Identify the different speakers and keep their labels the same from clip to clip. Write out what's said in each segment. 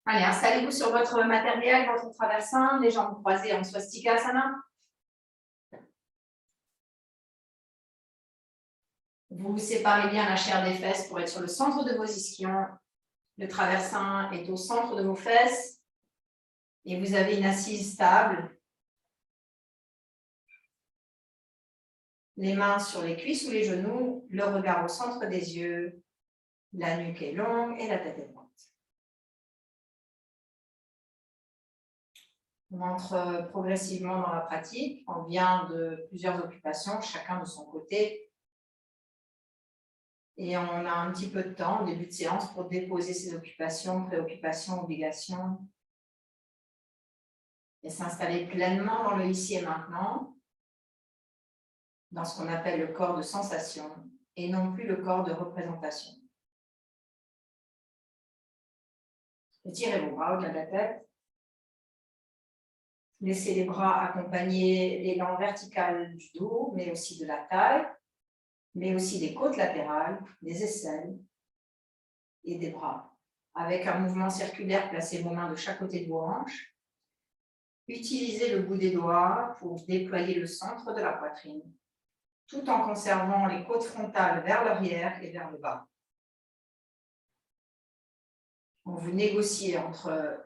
Speaker 1: Allez, installez-vous sur votre matériel, votre traversin, les jambes croisées en swastikasana. Vous séparez bien la chair des fesses pour être sur le centre de vos ischions. Le traversin est au centre de vos fesses et vous avez une assise stable. Les mains sur les cuisses ou les genoux, le regard au centre des yeux, la nuque est longue et la tête est droite. On entre progressivement dans la pratique. On vient de plusieurs occupations, chacun de son côté. Et on a un petit peu de temps au début de séance pour déposer ses occupations, préoccupations, obligations. Et s'installer pleinement dans le ici et maintenant, dans ce qu'on appelle le corps de sensation, et non plus le corps de représentation. Étirez vos bras au-delà de la tête. Laissez les bras accompagner l'élan vertical du dos, mais aussi de la taille, mais aussi des côtes latérales, des aisselles et des bras. Avec un mouvement circulaire, placez vos mains de chaque côté de vos hanches. Utilisez le bout des doigts pour déployer le centre de la poitrine, tout en conservant les côtes frontales vers l'arrière et vers le bas. Vous négociez entre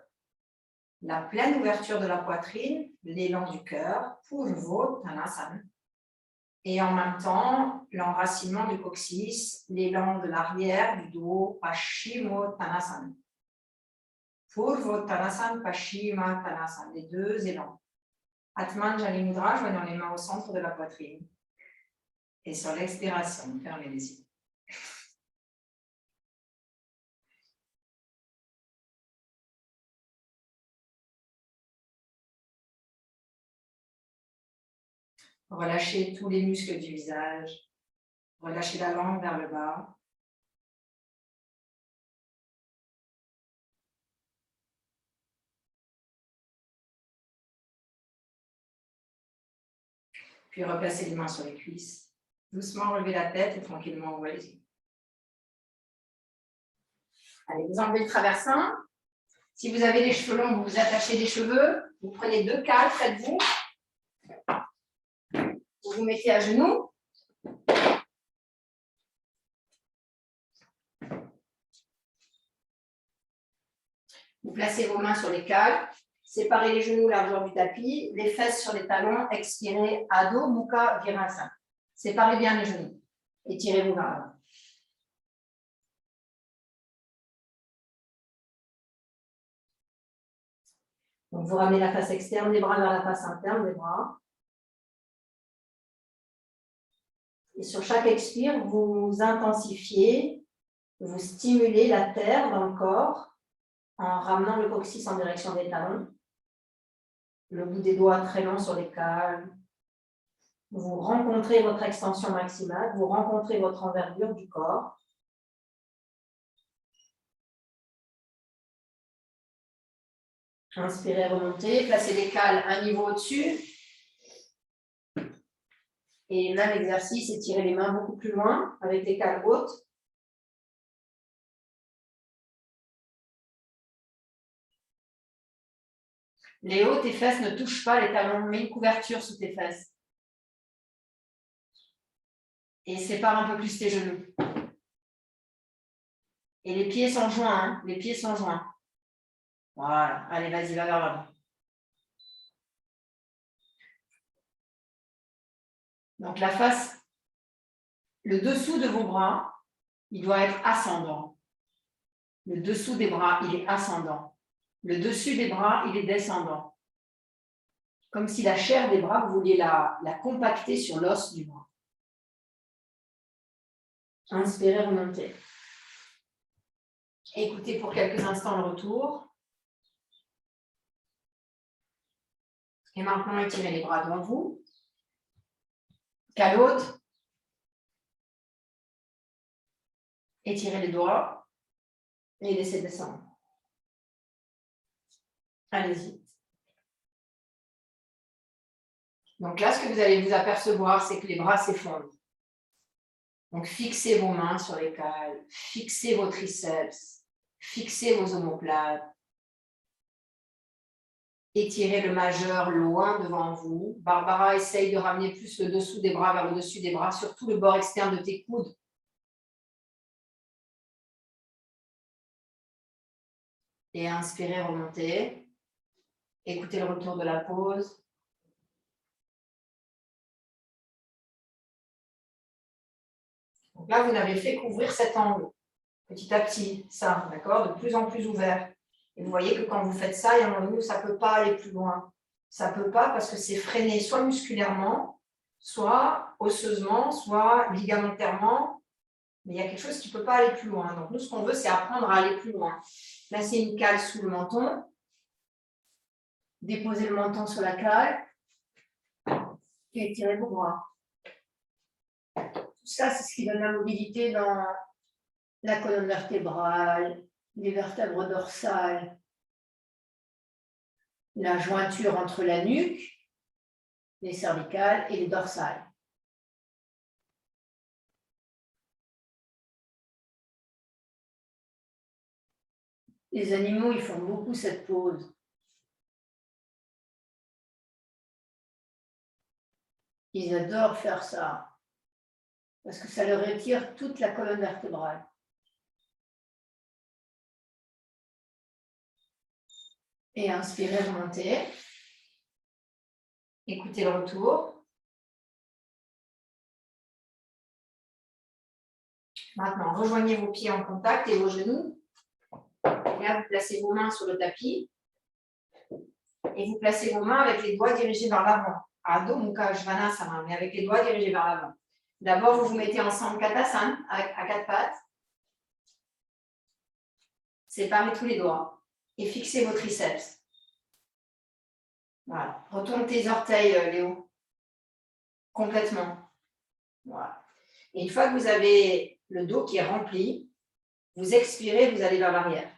Speaker 1: la pleine ouverture de la poitrine, l'élan du cœur, Purvottanasana, et en même temps, l'enracinement du coccyx, l'élan de l'arrière du dos, Paschimottanasana. Purvottanasana, Paschimottanasana, les deux élans. Atman Jali Mudra, joignant les mains au centre de la poitrine. Et sur l'expiration, fermez les yeux. Relâchez tous les muscles du visage. Relâchez la langue vers le bas. Puis replacez les mains sur les cuisses. Doucement, relevez la tête et tranquillement ouvrez les yeux. Allez, vous enlevez le traversin. Si vous avez les cheveux longs, vous vous attachez les cheveux. Vous prenez deux cales près de vous. Vous vous mettez à genoux. Vous placez vos mains sur les cales. Séparez les genoux largeur du tapis. Les fesses sur les talons. Expirez. Adho Mukha Virasana. Séparez bien les genoux. Étirez-vous vers l'avant. Donc, vous ramenez la face externe des bras vers la face interne des bras. Et sur chaque expire, vous intensifiez, vous stimulez la terre dans le corps en ramenant le coccyx en direction des talons. Le bout des doigts très long sur les cales. Vous rencontrez votre extension maximale, vous rencontrez votre envergure du corps. Inspirez, remontez, placez les cales un niveau au-dessus. Et même exercice, étirez les mains beaucoup plus loin avec les cales hautes. Les hauts, tes fesses ne touchent pas les talons, mets une couverture sous tes fesses. Et sépare un peu plus tes genoux. Et les pieds sont joints, hein, les pieds sont joints. Voilà, allez, vas-y, va vers l'avant. Donc la face, le dessous de vos bras, il doit être ascendant. Le dessous des bras, il est ascendant. Le dessus des bras, il est descendant. Comme si la chair des bras, vous vouliez la compacter sur l'os du bras. Inspirez, remontez. Écoutez pour quelques instants le retour. Et maintenant, étirez les bras devant vous. Cale haute. Étirez les doigts. Et laissez descendre. Allez-y. Donc là, ce que vous allez vous apercevoir, c'est que les bras s'effondrent. Donc, fixez vos mains sur les cales, fixez vos triceps, fixez vos omoplates, Étirez le majeur loin devant vous. Barbara, essaye de ramener plus le dessous des bras vers le dessus des bras, surtout le bord externe de tes coudes. Et inspirez, remontez. Écoutez le retour de la pause. Donc là, vous n'avez fait qu'ouvrir cet angle, petit à petit, ça, d'accord, de plus en plus ouvert. Et vous voyez que quand vous faites ça, il y a un moment où ça ne peut pas aller plus loin. Ça ne peut pas parce que c'est freiné soit musculairement, soit osseusement, soit ligamentairement. Mais il y a quelque chose qui ne peut pas aller plus loin. Donc nous, ce qu'on veut, c'est apprendre à aller plus loin. Placez une cale sous le menton. Déposez le menton sur la cale. Et étirez vos bras. Tout ça, c'est ce qui donne la mobilité dans la colonne vertébrale, les vertèbres dorsales, la jointure entre la nuque, les cervicales et les dorsales. Les animaux, ils font beaucoup cette pose. Ils adorent faire ça parce que ça leur étire toute la colonne vertébrale. Et inspirez, remontez. Écoutez le retour. Maintenant, rejoignez vos pieds en contact et vos genoux. Et là, vous placez vos mains sur le tapis. Et vous placez vos mains avec les doigts dirigés vers l'avant. Adho Mukha Svanasana, mais avec les doigts dirigés vers l'avant. D'abord, vous vous mettez ensemble Katasana à quatre pattes. Séparez tous les doigts et fixez vos triceps. Voilà. Retourne tes orteils, Léo. Complètement. Voilà. Et une fois que vous avez le dos qui est rempli, vous expirez, vous allez vers l'arrière.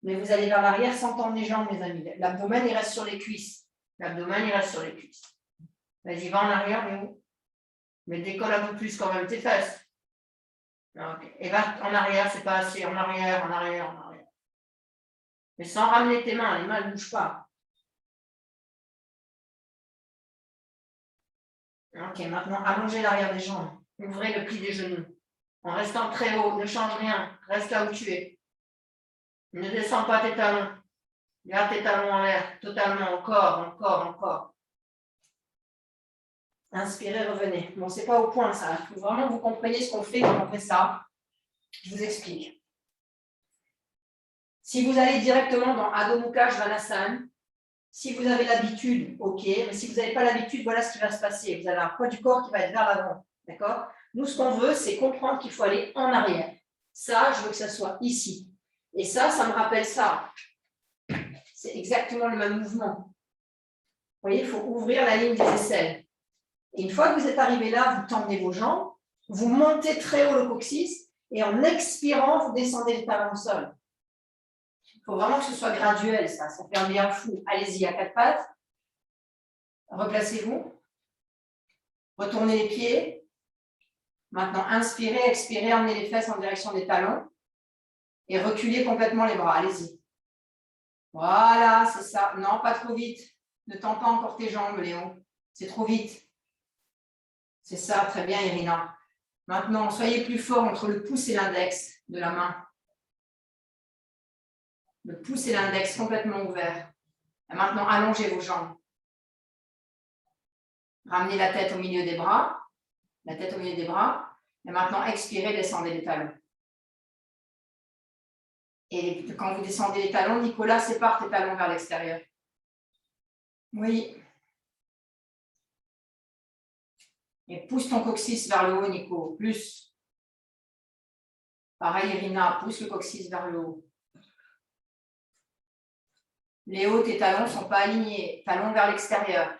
Speaker 1: Mais vous allez vers l'arrière sans tendre les jambes, mes amis. L'abdomen, il reste sur les cuisses. L'abdomen, il reste sur les cuisses. Vas-y, va en arrière, Léo. Mais décolle un peu plus quand même tes fesses. Okay. Et va en arrière, c'est pas assez. En arrière, en arrière, en arrière. Mais sans ramener tes mains, les mains ne bougent pas. Ok, maintenant, allongez l'arrière des jambes. Ouvrez le pli des genoux. En restant très haut, ne change rien. Reste là où tu es. Ne descends pas tes talons. Garde tes talons en l'air. Totalement, encore. Inspirez, revenez. Bon, c'est pas au point ça. Il faut vraiment que vous compreniez ce qu'on fait quand on fait ça. Je vous explique. Si vous allez directement dans Adho Mukha Svanasana, si vous avez l'habitude, ok, mais si vous n'avez pas l'habitude, voilà ce qui va se passer. Vous avez un poids du corps qui va être vers l'avant. D'accord? Nous, ce qu'on veut, c'est comprendre qu'il faut aller en arrière. Ça, je veux que ça soit ici. Et ça me rappelle ça. C'est exactement le même mouvement. Vous voyez, il faut ouvrir la ligne des aisselles. Et une fois que vous êtes arrivé là, vous tendez vos jambes, vous montez très haut le coccyx et en expirant, vous descendez les talons au sol. Il faut vraiment que ce soit graduel, ça fait un bien fou. Allez-y, à quatre pattes. Replacez-vous. Retournez les pieds. Maintenant, inspirez, expirez, emmenez les fesses en direction des talons et reculez complètement les bras. Allez-y. Voilà, c'est ça. Non, pas trop vite. Ne tends pas encore tes jambes, Léo. C'est trop vite. C'est ça, très bien, Irina. Maintenant, soyez plus fort entre le pouce et l'index de la main. Le pouce et l'index complètement ouverts. Et maintenant, allongez vos jambes. Ramenez la tête au milieu des bras. La tête au milieu des bras. Et maintenant, expirez, descendez les talons. Et quand vous descendez les talons, Nicolas, sépare tes talons vers l'extérieur. Oui. Et pousse ton coccyx vers le haut, Nico. Plus. Pareil, Irina, pousse le coccyx vers le haut. Léo, tes talons ne sont pas alignés. Talons vers l'extérieur.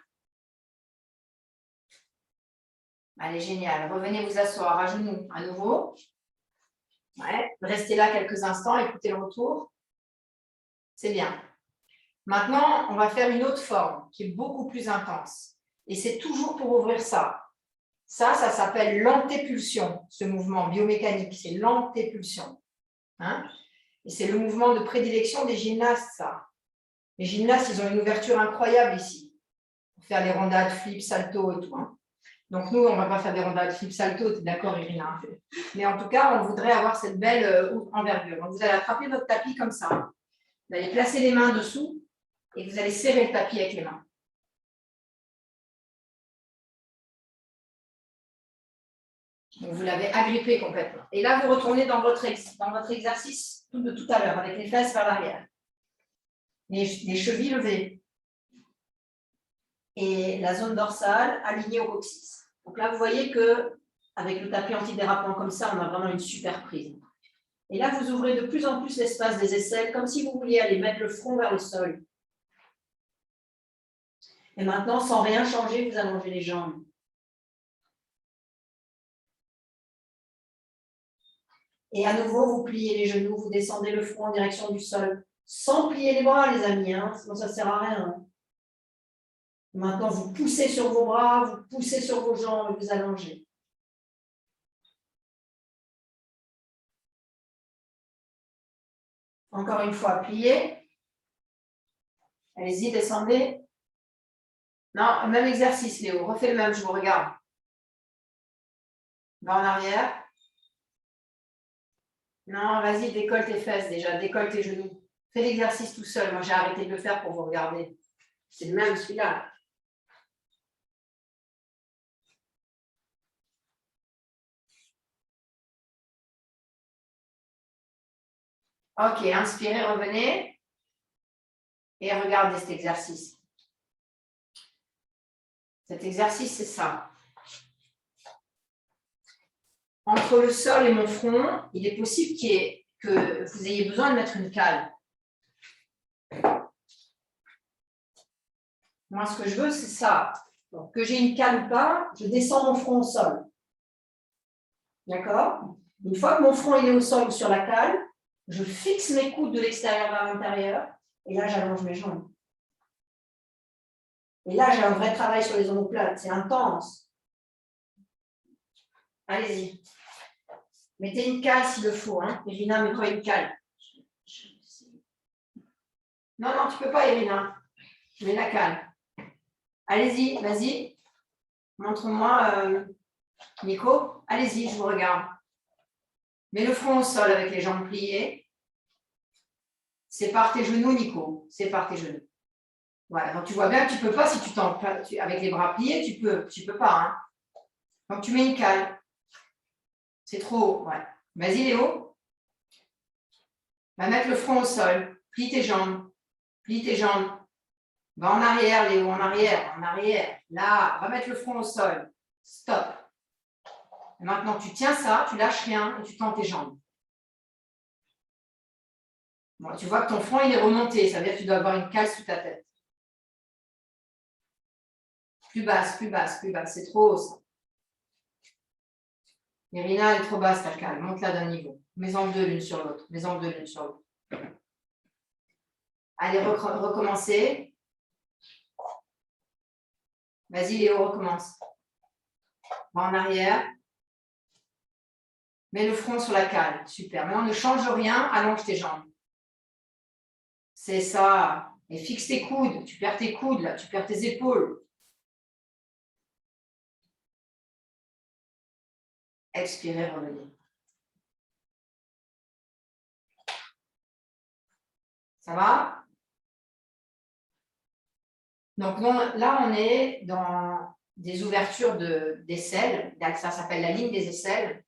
Speaker 1: Allez, génial. Revenez vous asseoir à genoux à nouveau. Ouais. Restez là quelques instants, écoutez le retour. C'est bien. Maintenant, on va faire une autre forme qui est beaucoup plus intense. Et c'est toujours pour ouvrir ça. Ça s'appelle l'antépulsion, ce mouvement biomécanique. C'est l'antépulsion. Hein? Et c'est le mouvement de prédilection des gymnastes, ça. Les gymnastes, ils ont une ouverture incroyable ici, pour faire les rondades, flips, salto et tout. Hein. Donc, nous, on ne va pas faire des rondades, flips, salto, tu es d'accord, Irina? Mais en tout cas, on voudrait avoir cette belle envergure. Donc, vous allez attraper votre tapis comme ça. Vous allez placer les mains dessous et vous allez serrer le tapis avec les mains. Donc, vous l'avez agrippé complètement. Et là, vous retournez dans votre exercice de tout à l'heure, avec les fesses vers l'arrière. Les chevilles levées. Et la zone dorsale alignée au coccyx. Donc là, vous voyez qu'avec le tapis antidérapant comme ça, on a vraiment une super prise. Et là, vous ouvrez de plus en plus l'espace des aisselles, comme si vous vouliez aller mettre le front vers le sol. Et maintenant, sans rien changer, vous allongez les jambes. Et à nouveau, vous pliez les genoux, vous descendez le front en direction du sol, sans plier les bras, les amis, hein, sinon ça ne sert à rien. Maintenant, vous poussez sur vos bras, vous poussez sur vos jambes et vous allongez. Encore une fois, pliez. Allez-y, descendez. Non, même exercice, Léo. Refais le même, je vous regarde. Va en arrière. Non, vas-y, décolle tes fesses déjà, décolle tes genoux. Fais l'exercice tout seul. Moi, j'ai arrêté de le faire pour vous regarder. C'est le même, celui-là. Ok, inspirez, revenez. Et regardez cet exercice. Cet exercice, c'est ça. Entre le sol et mon front, il est possible que vous ayez besoin de mettre une cale. Moi, ce que je veux, c'est ça. Donc, que j'ai une cale ou pas, je descends mon front au sol. D'accord? Une fois que mon front il est au sol ou sur la cale, je fixe mes coudes de l'extérieur vers l'intérieur et là, j'allonge mes jambes. Et là, j'ai un vrai travail sur les omoplates. C'est intense. Allez-y. Mettez une cale s'il le faut. Hein. Irina, mets-toi une cale. Non, non, tu ne peux pas, Irina. Mets la cale. Allez-y, vas-y. Montre-moi, Nico. Allez-y, je vous regarde. Mets le front au sol avec les jambes pliées. Sépare tes genoux, Nico. Sépare tes genoux. Voilà, donc tu vois bien que tu ne peux pas, si tu avec les bras pliés, tu peux pas. Hein. Donc tu mets une cale. C'est trop haut. Ouais. Vas-y, Léo. Va mettre le front au sol. Plie tes jambes. Plie tes jambes. Va en arrière, Léo, en arrière, en arrière. Là, va mettre le front au sol. Stop. Et maintenant, tu tiens ça, tu lâches rien et tu tends tes jambes. Bon, tu vois que ton front, il est remonté. Ça veut dire que tu dois avoir une cale sous ta tête. Plus basse, plus basse, plus basse. C'est trop haut, ça. Irina, elle est trop basse, ta cale. Monte-la d'un niveau. Mets-en deux l'une sur l'autre. Mets-en deux l'une sur l'autre. Allez, recommencez. Vas-y, Léo, recommence. Va en arrière. Mets le front sur la cale. Super. Maintenant, ne change rien. Allonge tes jambes. C'est ça. Et fixe tes coudes. Tu perds tes coudes, là. Tu perds tes épaules. Expirez, revenez. Ça va? Donc, là, on est dans des ouvertures d'aisselles. Ça s'appelle la ligne des aisselles.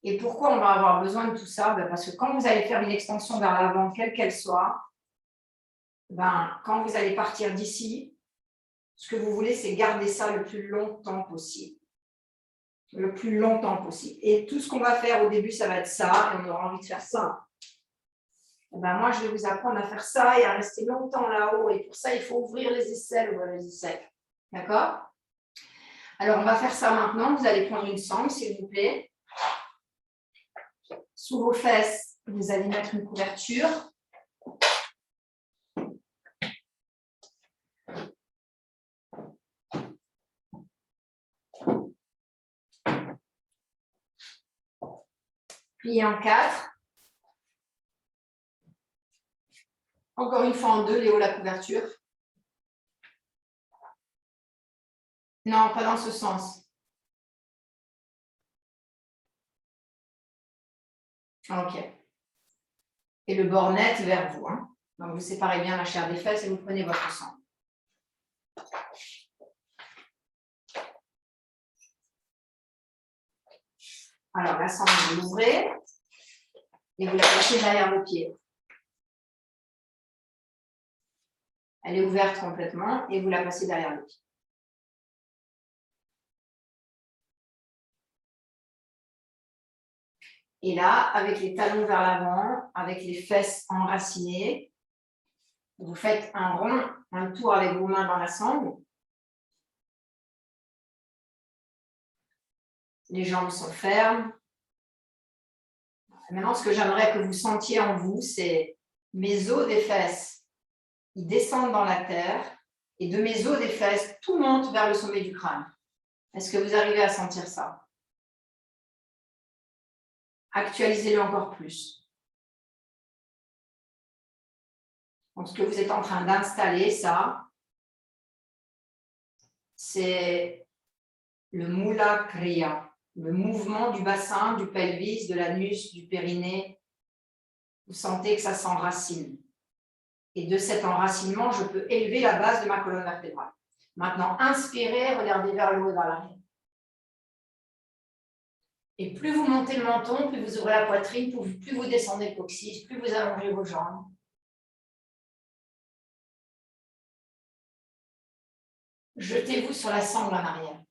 Speaker 1: Et pourquoi on va avoir besoin de tout ça? Parce que quand vous allez faire une extension vers l'avant, quelle qu'elle soit, quand vous allez partir d'ici, ce que vous voulez, c'est garder ça le plus longtemps possible. Le plus longtemps possible. Et tout ce qu'on va faire au début, ça va être ça, et on aura envie de faire ça. Moi, je vais vous apprendre à faire ça et à rester longtemps là-haut. Et pour ça, il faut ouvrir les aisselles, D'accord? Alors, on va faire ça maintenant. Vous allez prendre une sangle, s'il vous plaît. Sous vos fesses, vous allez mettre une couverture. Plié en 4. Encore une fois en deux, Léo, la couverture. Non, pas dans ce sens. Ok. Et le bord net vers vous. Hein. Donc, vous séparez bien la chair des fesses et vous prenez votre sang. Alors, la sangle, vous l'ouvrez et vous la placez derrière le pied. Elle est ouverte complètement et vous la placez derrière le pied. Et là, avec les talons vers l'avant, avec les fesses enracinées, vous faites un rond, un tour avec vos mains dans la sangle. Les jambes sont fermes. Maintenant, ce que j'aimerais que vous sentiez en vous, c'est mes os des fesses. Ils descendent dans la terre et de mes os des fesses, tout monte vers le sommet du crâne. Est-ce que vous arrivez à sentir ça? Actualisez-le encore plus. Donc, ce que vous êtes en train d'installer, ça, c'est le Mula Kriya, le mouvement du bassin, du pelvis, de l'anus, du périnée. Vous sentez que ça s'enracine. Et de cet enracinement, je peux élever la base de ma colonne vertébrale. Maintenant, inspirez, regardez vers le haut et vers l'arrière. Et plus vous montez le menton, plus vous ouvrez la poitrine, plus vous descendez le coccyx, plus vous allongez vos jambes. Jetez-vous sur la sangle en arrière,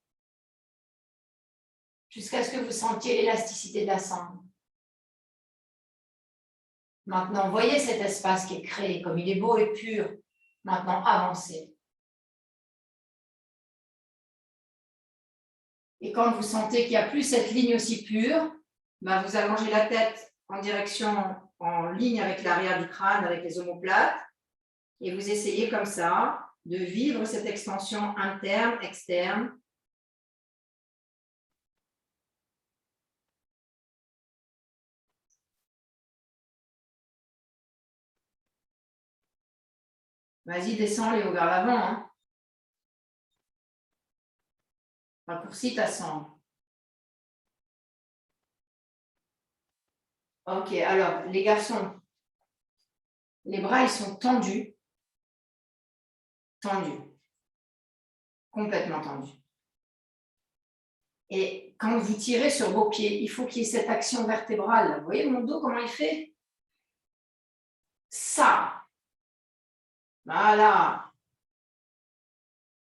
Speaker 1: jusqu'à ce que vous sentiez l'élasticité de la sangle. Maintenant, voyez cet espace qui est créé, comme il est beau et pur. Maintenant, avancez. Et quand vous sentez qu'il n'y a plus cette ligne aussi pure, ben vous allongez la tête en direction, en ligne avec l'arrière du crâne, avec les omoplates, et vous essayez comme ça de vivre cette extension interne, externe. Vas-y, descends, Léo, vers l'avant. Hein. Raccourcis ta sangle. Ok, alors, les garçons, les bras, ils sont tendus. Tendus. Complètement tendus. Et quand vous tirez sur vos pieds, il faut qu'il y ait cette action vertébrale. Vous voyez mon dos, comment il fait? Ça. Voilà.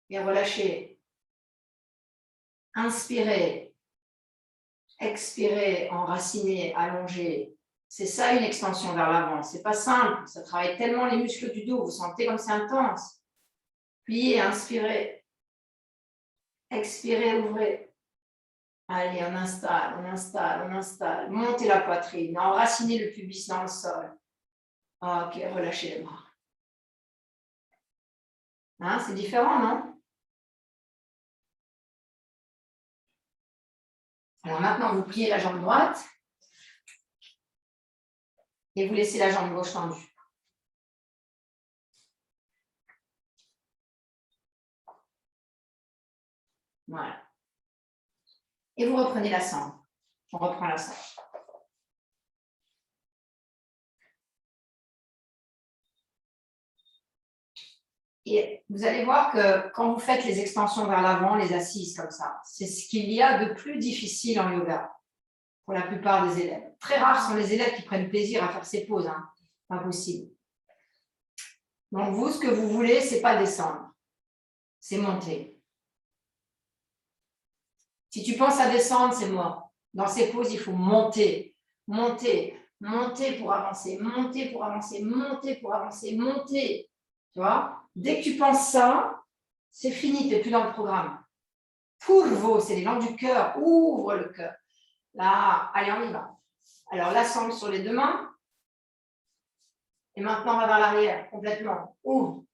Speaker 1: Et relâchez. Inspirez. Expirez, enracinez, allongez. C'est ça une extension vers l'avant. C'est pas simple. Ça travaille tellement les muscles du dos. Vous sentez comme c'est intense. Pliez, inspirez. Expirez, ouvrez. Allez, on installe, on installe, on installe. Montez la poitrine. Enracinez le pubis dans le sol. Ok, relâchez les bras. Hein, c'est différent, non? Alors maintenant, vous pliez la jambe droite et vous laissez la jambe gauche tendue. Voilà. Et vous reprenez la sangle. On reprend la sangle. Et vous allez voir que quand vous faites les extensions vers l'avant, les assises comme ça, c'est ce qu'il y a de plus difficile en yoga pour la plupart des élèves. Très rares sont les élèves qui prennent plaisir à faire ces poses. Hein. Pas possible. Donc vous, ce que vous voulez, ce n'est pas descendre, c'est monter. Si tu penses à descendre, c'est mort. Dans ces poses, il faut monter, monter, monter pour avancer, monter pour avancer, monter pour avancer, monter. Tu vois? Dès que tu penses ça, c'est fini, tu n'es plus dans le programme. Purvo, c'est les langues du cœur, ouvre le cœur. Là, allez, on y va. Alors, la sangle sur les deux mains. Et maintenant, on va vers l'arrière, complètement. Ouvre.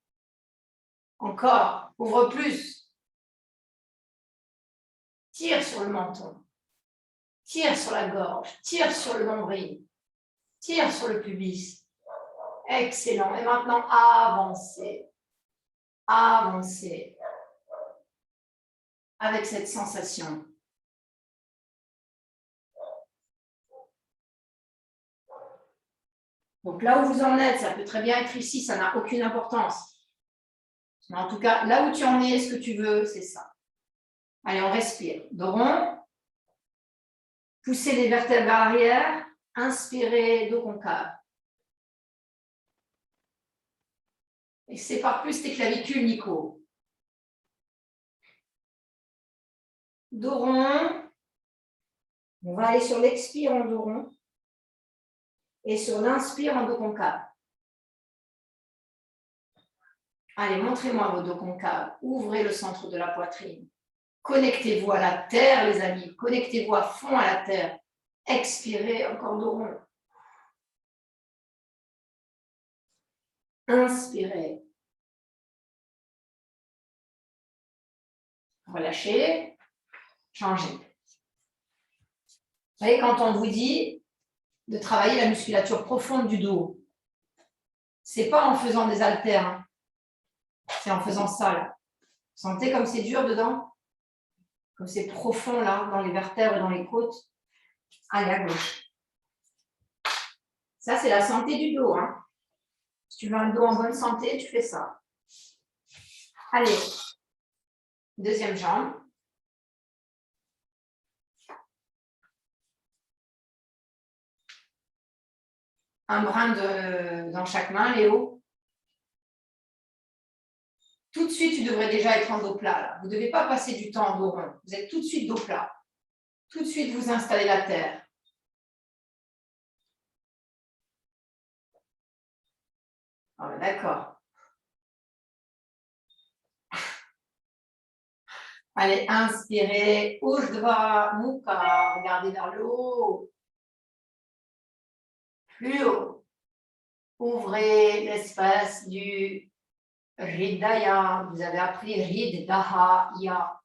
Speaker 1: Encore, ouvre plus. Tire sur le menton. Tire sur la gorge. Tire sur le nombril. Tire sur le pubis. Excellent. Et maintenant, avancez. Avancez. Avec cette sensation. Donc là où vous en êtes, ça peut très bien être ici, ça n'a aucune importance. Mais en tout cas, là où tu en es, ce que tu veux, c'est ça. Allez, on respire. Dos rond. Poussez les vertèbres vers l'arrière. Inspirez, dos concave. Et sépare plus tes clavicules, Nico. Dos rond. On va aller sur l'expire en dos rond. Et sur l'inspire en dos concave. Allez, montrez-moi vos dos concaves. Ouvrez le centre de la poitrine. Connectez-vous à la terre, les amis. Connectez-vous à fond à la terre. Expirez, encore dos rond. Inspirez. Relâchez. Changez. Vous voyez, quand on vous dit de travailler la musculature profonde du dos, c'est pas en faisant des haltères, hein. C'est en faisant ça, là. Vous sentez comme c'est dur dedans? Comme c'est profond, là, dans les vertèbres et dans les côtes. Allez, à gauche. Ça, c'est la santé du dos, hein. Si tu veux un dos en bonne santé, tu fais ça. Allez. Deuxième jambe. Un brin dans chaque main, Léo. Tout de suite, tu devrais déjà être en dos plat. Là. Vous ne devez pas passer du temps en dos rond. Vous êtes tout de suite dos plat. Tout de suite, vous installez la terre. Ah, d'accord. Allez, inspirez. Urdhva Mukha. Regardez vers le haut. Plus haut. Ouvrez l'espace du Hridaya. Vous avez appris Hridaya.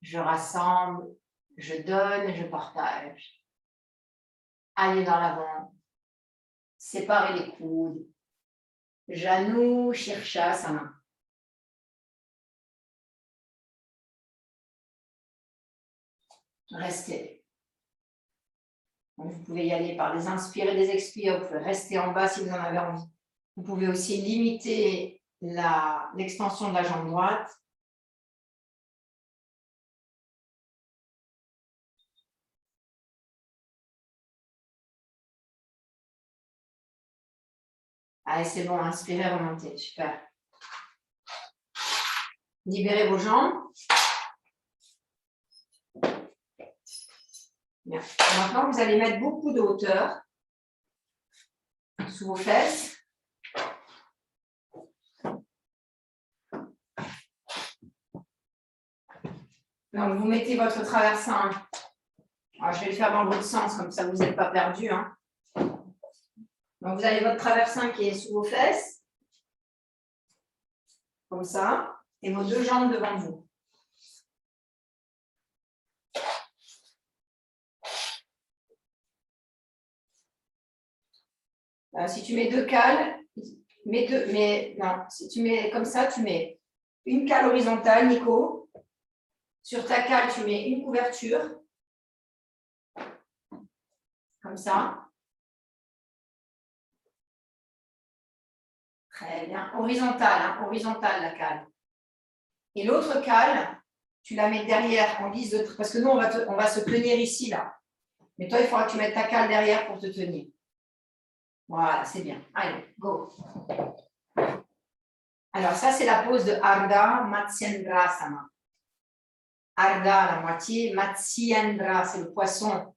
Speaker 1: Je rassemble, je donne, je partage. Allez dans l'avant. Séparez les coudes. Janu Shirshasana. Restez. Donc, vous pouvez y aller par les inspires et les expires. Vous pouvez rester en bas si vous en avez envie. Vous pouvez aussi limiter l'extension de la jambe droite. Allez, c'est bon, inspirez, remontez. Super. Libérez vos jambes. Bien. Maintenant, vous allez mettre beaucoup de hauteur sous vos fesses. Donc, vous mettez votre traversin. Alors, je vais le faire dans l'autre sens, comme ça, vous n'êtes pas perdu. Hein. Donc, vous avez votre traversin qui est sous vos fesses. Comme ça. Et vos deux jambes devant vous. Si tu mets deux cales, si tu mets comme ça, tu mets une cale horizontale, Nico. Sur ta cale, tu mets une couverture. Comme ça. Très bien. Horizontale, hein, horizontale la cale. Et l'autre cale, tu la mets derrière en guise de... Parce que nous, on va se tenir ici, là. Mais toi, il faudra que tu mettes ta cale derrière pour te tenir. Voilà, c'est bien. Allez, go. Alors, ça, c'est la pose de Ardha Matsyendrasana. Ardha, la moitié. Matsyendra, c'est le poisson.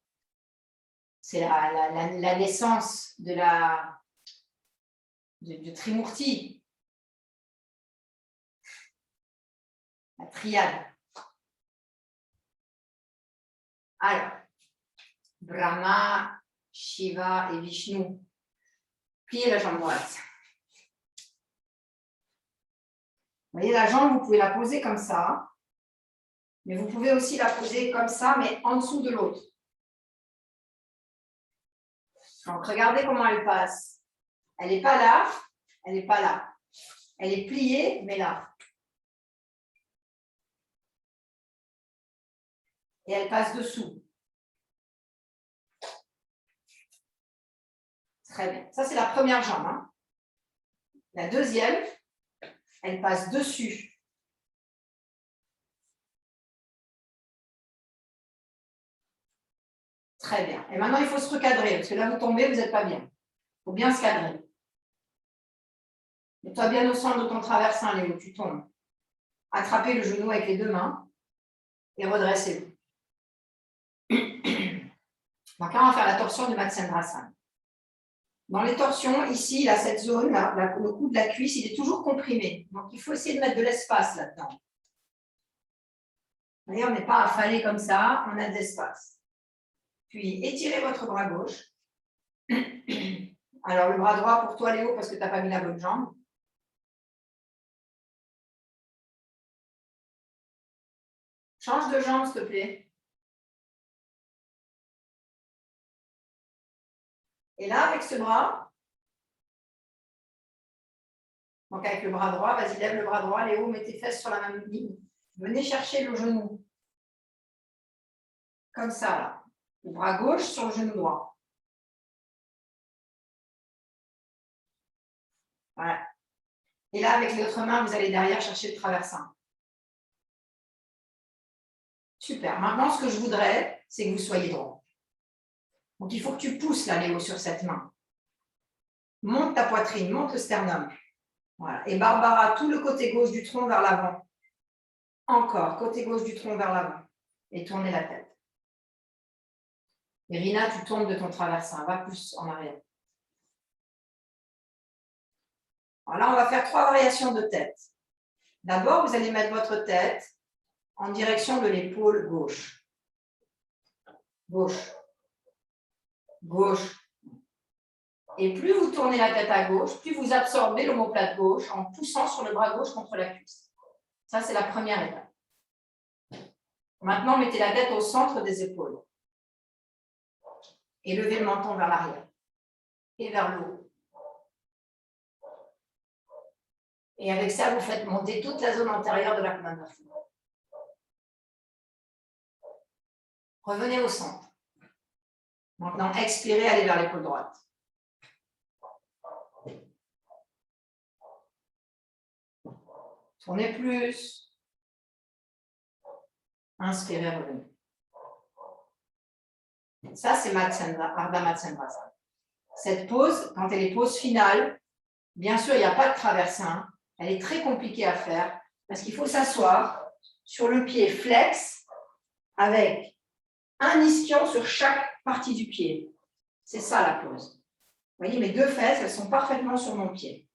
Speaker 1: C'est la naissance de du Trimurti. La triade. Alors, Brahma, Shiva et Vishnu. Pliez la jambe droite. Vous voyez, la jambe, vous pouvez la poser comme ça. Mais vous pouvez aussi la poser comme ça, mais en dessous de l'autre. Donc, regardez comment elle passe. Elle n'est pas là, elle n'est pas là. Elle est pliée, mais là. Et elle passe dessous. Très bien. Ça, c'est la première jambe. Hein. La deuxième, elle passe dessus. Très bien. Et maintenant, il faut se recadrer, parce que là, vous tombez, vous n'êtes pas bien. Il faut bien se cadrer. Mets-toi bien au centre de ton traversin, Léo, tu tombes. Attrapez le genou avec les deux mains et redressez-vous. Donc là, on va faire la torsion du Matsyendrasana. Dans les torsions, ici, là, cette zone, là, le cou de la cuisse, il est toujours comprimé. Donc, il faut essayer de mettre de l'espace là-dedans. Vous voyez, on n'est pas affalé comme ça, on a de l'espace. Puis, étirez votre bras gauche. Alors, le bras droit pour toi, Léo, parce que tu n'as pas mis la bonne jambe. Change de jambe, s'il te plaît. Et là, avec ce bras, donc avec le bras droit, vas-y, lève le bras droit, Léo, mets tes fesses sur la même ligne. Venez chercher le genou. Comme ça, là. Le bras gauche sur le genou droit. Voilà. Et là, avec l'autre main, vous allez derrière chercher le traversin. Super. Maintenant, ce que je voudrais, c'est que vous soyez droit. Donc, il faut que tu pousses, là, Léo, sur cette main. Monte ta poitrine, monte le sternum. Voilà. Et Barbara, tout le côté gauche du tronc vers l'avant. Encore, côté gauche du tronc vers l'avant. Et tournez la tête. Et Rina, tu tombes de ton traversin. Va plus en arrière. Alors là, on va faire 3 variations de tête. D'abord, vous allez mettre votre tête en direction de l'épaule gauche. Gauche. Gauche. Et plus vous tournez la tête à gauche, plus vous absorbez l'omoplate gauche en poussant sur le bras gauche contre la cuisse. Ça, c'est la première étape. Maintenant, mettez la tête au centre des épaules. Et levez le menton vers l'arrière. Et vers le haut. Et avec ça, vous faites monter toute la zone antérieure de la colonne vertébrale. Revenez au centre. Maintenant, expirez, allez vers l'épaule droite. Tournez plus. Inspirez, revenez. Ça, c'est Ardha Matsyendrasana. Cette pause, quand elle est pause finale, bien sûr, il n'y a pas de traversin. Elle est très compliquée à faire parce qu'il faut s'asseoir sur le pied flex avec un ischion sur chaque partie du pied. C'est ça la pause. Vous voyez, mes deux fesses, elles sont parfaitement sur mon pied.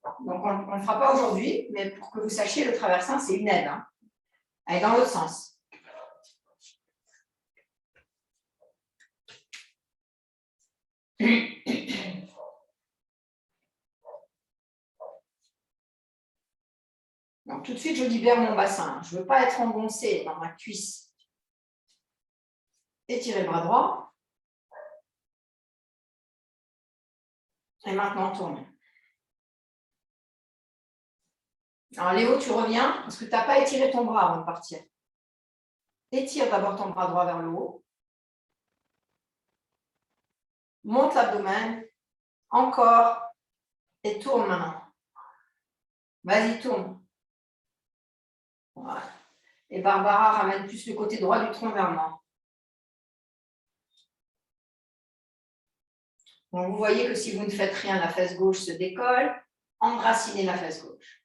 Speaker 1: Donc, on ne le fera pas aujourd'hui, mais pour que vous sachiez, le traversin, c'est une aide. Hein. Elle est dans l'autre sens. Donc, tout de suite, je libère mon bassin. Je ne veux pas être engoncée dans ma cuisse. Étirez le bras droit. Et maintenant, tournez. Alors, Léo, tu reviens parce que tu n'as pas étiré ton bras avant de partir. Étire d'abord ton bras droit vers le haut. Monte l'abdomen. Encore. Et tourne maintenant. Vas-y, tourne. Voilà. Et Barbara ramène plus le côté droit du tronc vers moi. Donc, vous voyez que si vous ne faites rien, la fesse gauche se décolle. Enracinez la fesse gauche.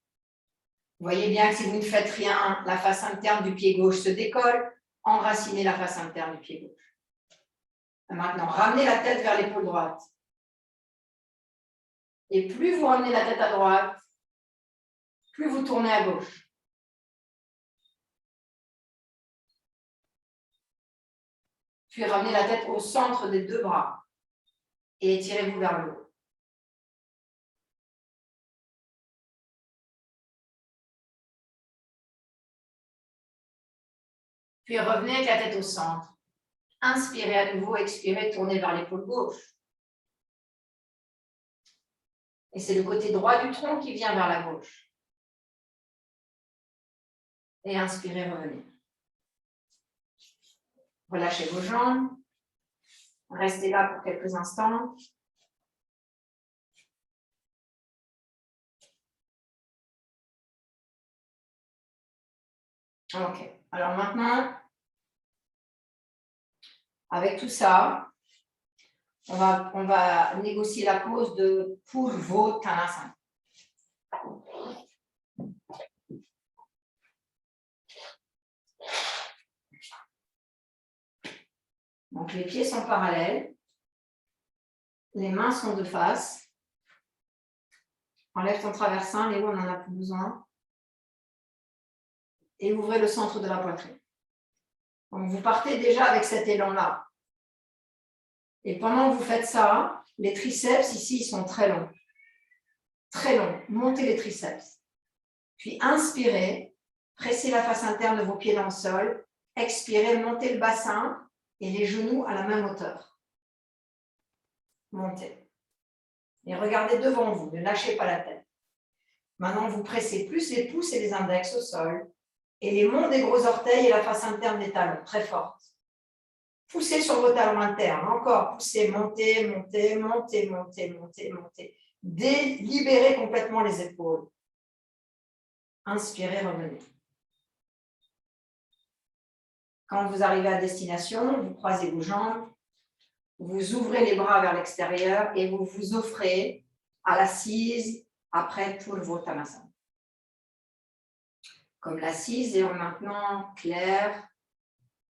Speaker 1: Vous voyez bien que si vous ne faites rien, la face interne du pied gauche se décolle. Enracinez la face interne du pied gauche. Maintenant, ramenez la tête vers l'épaule droite. Et plus vous ramenez la tête à droite, plus vous tournez à gauche. Puis ramenez la tête au centre des deux bras. Et étirez-vous vers le haut. Puis revenez avec la tête au centre. Inspirez à nouveau, expirez, tournez vers l'épaule gauche. Et c'est le côté droit du tronc qui vient vers la gauche. Et inspirez, revenez. Relâchez vos jambes. Restez là pour quelques instants. Ok. Alors maintenant, avec tout ça, on va négocier la pose de Purvottanasana. Donc les pieds sont parallèles, les mains sont de face. Enlève ton traversin, Léo, on n'en a plus besoin. Et ouvrez le centre de la poitrine. Donc vous partez déjà avec cet élan-là. Et pendant que vous faites ça, les triceps ici, ils sont très longs. Très longs. Montez les triceps. Puis inspirez, pressez la face interne de vos pieds dans le sol. Expirez, montez le bassin et les genoux à la même hauteur. Montez. Et regardez devant vous, ne lâchez pas la tête. Maintenant, vous pressez plus les pouces et les index au sol et les monts des gros orteils et la face interne des talons, très forte. Poussez sur vos talons internes, encore, poussez, montez, montez, montez, montez, montez, montez. Libérez complètement les épaules. Inspirez, revenez. Quand vous arrivez à destination, vous croisez vos jambes, vous ouvrez les bras vers l'extérieur et vous vous offrez à l'assise après Purvottanasana. Comme l'assise est maintenant claire,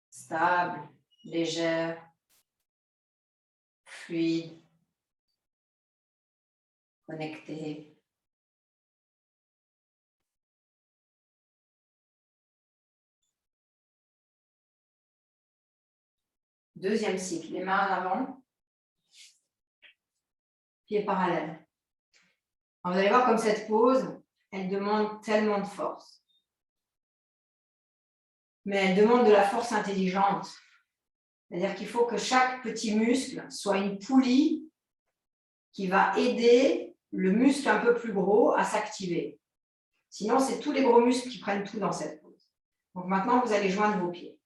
Speaker 1: stable, légère, fluide, connectée. Deuxième cycle, les mains en avant, pieds parallèles. Alors, vous allez voir comme cette pose, elle demande tellement de force. Mais elle demande de la force intelligente. C'est-à-dire qu'il faut que chaque petit muscle soit une poulie qui va aider le muscle un peu plus gros à s'activer. Sinon, c'est tous les gros muscles qui prennent tout dans cette pose. Donc maintenant, vous allez joindre vos pieds.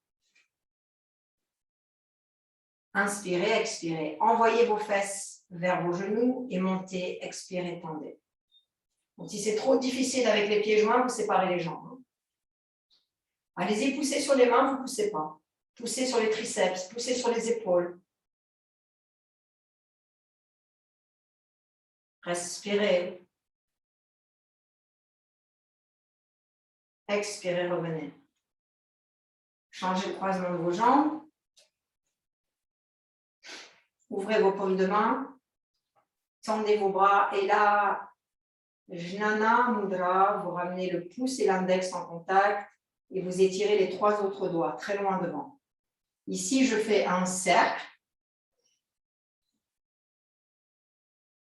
Speaker 1: Inspirez, expirez. Envoyez vos fesses vers vos genoux et montez, expirez, tendez. Donc, si c'est trop difficile avec les pieds joints, vous séparez les jambes. Allez-y, poussez sur les mains, vous ne poussez pas. Poussez sur les triceps, poussez sur les épaules. Respirez. Expirez, revenez. Changez le croisement de vos jambes. Ouvrez vos paumes de main. Tendez vos bras. Et là, Jnana Mudra, vous ramenez le pouce et l'index en contact et vous étirez les trois autres doigts très loin devant. Ici, je fais un cercle.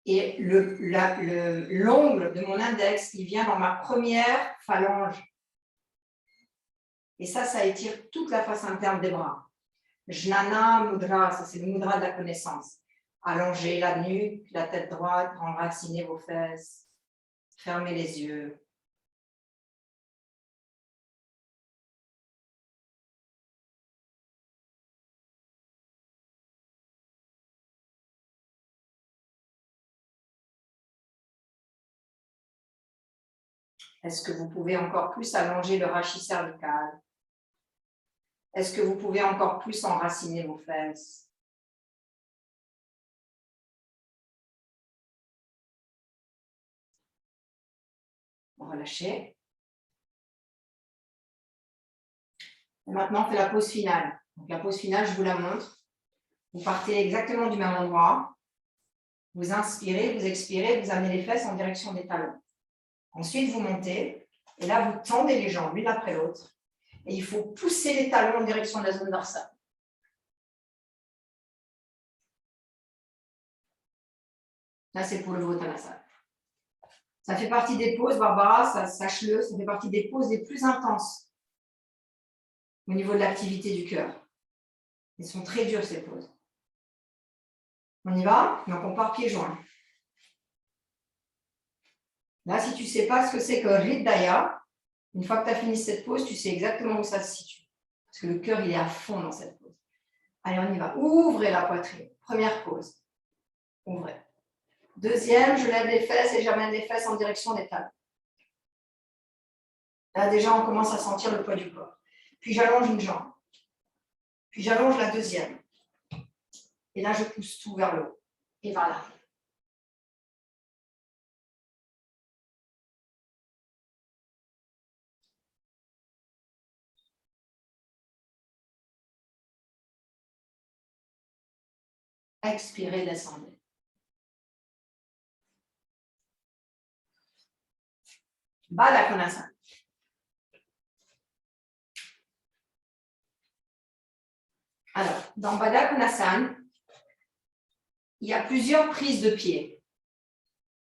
Speaker 1: Et l'ongle de mon index, il vient dans ma première phalange. Et ça étire toute la face interne des bras. Jnana Mudra, ça c'est le mudra de la connaissance. Allongez la nuque, la tête droite, enracinez vos fesses. Fermez les yeux. Est-ce que vous pouvez encore plus allonger le rachis cervical? Est-ce que vous pouvez encore plus enraciner vos fesses? Relâchez. Et maintenant, on fait la pause finale. Donc, la pause finale, je vous la montre. Vous partez exactement du même endroit. Vous inspirez, vous expirez, vous amenez les fesses en direction des talons. Ensuite, vous montez. Et là, vous tendez les jambes l'une après l'autre. Et il faut pousser les talons en direction de la zone dorsale. Là, c'est pour le Vottanasana. Ça fait partie des poses, Barbara, sache-le, ça fait partie des poses les plus intenses au niveau de l'activité du cœur. Elles sont très dures, ces poses. On y va? Donc, on part pieds joints. Là, si tu ne sais pas ce que c'est que Hridaya, une fois que tu as fini cette pause, tu sais exactement où ça se situe. Parce que le cœur, il est à fond dans cette pause. Allez, on y va. Ouvrez la poitrine. Première pause. Ouvrez. Deuxième, je lève les fesses et j'amène les fesses en direction des talons. Là, déjà, on commence à sentir le poids du corps. Puis, j'allonge une jambe. Puis, j'allonge la deuxième. Et là, je pousse tout vers le haut et vers l'arrière. Expirez, descendez. Baddha Konasana. Alors, dans Baddha Konasana, il y a plusieurs prises de pied.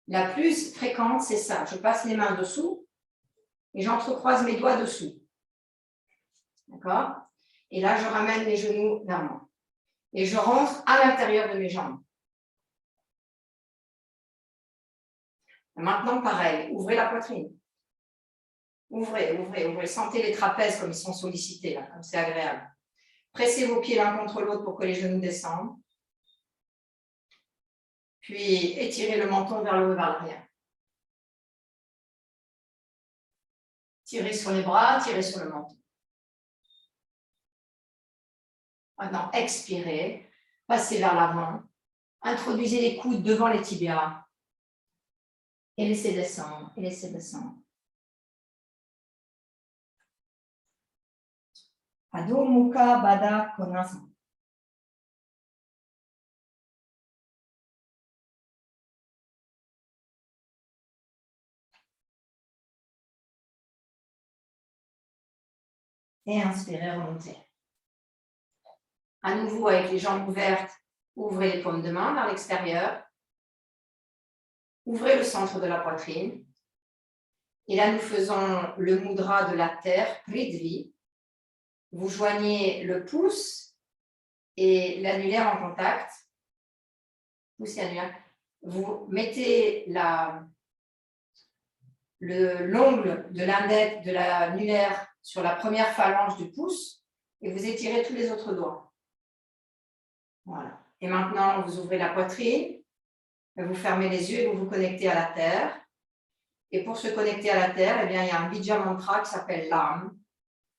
Speaker 1: La plus fréquente, c'est ça. Je passe les mains dessous et j'entrecroise mes doigts dessous. D'accord? Et là, je ramène les genoux vers moi. Et je rentre à l'intérieur de mes jambes. Et maintenant, pareil, ouvrez la poitrine. Ouvrez, ouvrez, ouvrez. Sentez les trapèzes comme ils sont sollicités, là, comme c'est agréable. Pressez vos pieds l'un contre l'autre pour que les genoux descendent. Puis étirez le menton vers le haut et vers l'arrière. Tirez sur les bras, tirez sur le menton. Maintenant, expirez, passez vers l'avant. Introduisez les coudes devant les tibias. Et laissez descendre, et laissez descendre. Adho Mukha Baddha Konasana. Et inspirez, remontez. À nouveau, avec les jambes ouvertes, ouvrez les paumes de main vers l'extérieur. Ouvrez le centre de la poitrine. Et là, nous faisons le mudra de la terre, Prithvi. Vous joignez le pouce et l'annulaire en contact. Pouce et annulaire. Vous mettez l'ongle de l'index, de l'annulaire sur la première phalange du pouce et vous étirez tous les autres doigts. Voilà. Et maintenant, vous ouvrez la poitrine, vous fermez les yeux et vous vous connectez à la terre. Et pour se connecter à la terre, eh bien, il y a un bija mantra qui s'appelle LAM.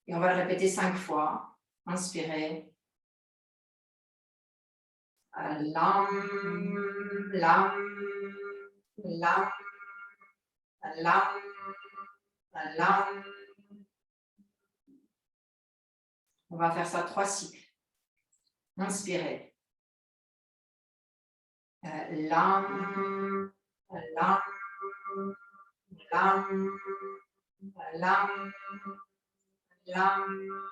Speaker 1: Et on va le répéter 5 fois. Inspirez. Lam, lam, lam, lam, lam. On va faire ça 3 cycles. Inspirez. Lam, lam, lam, lam, lam.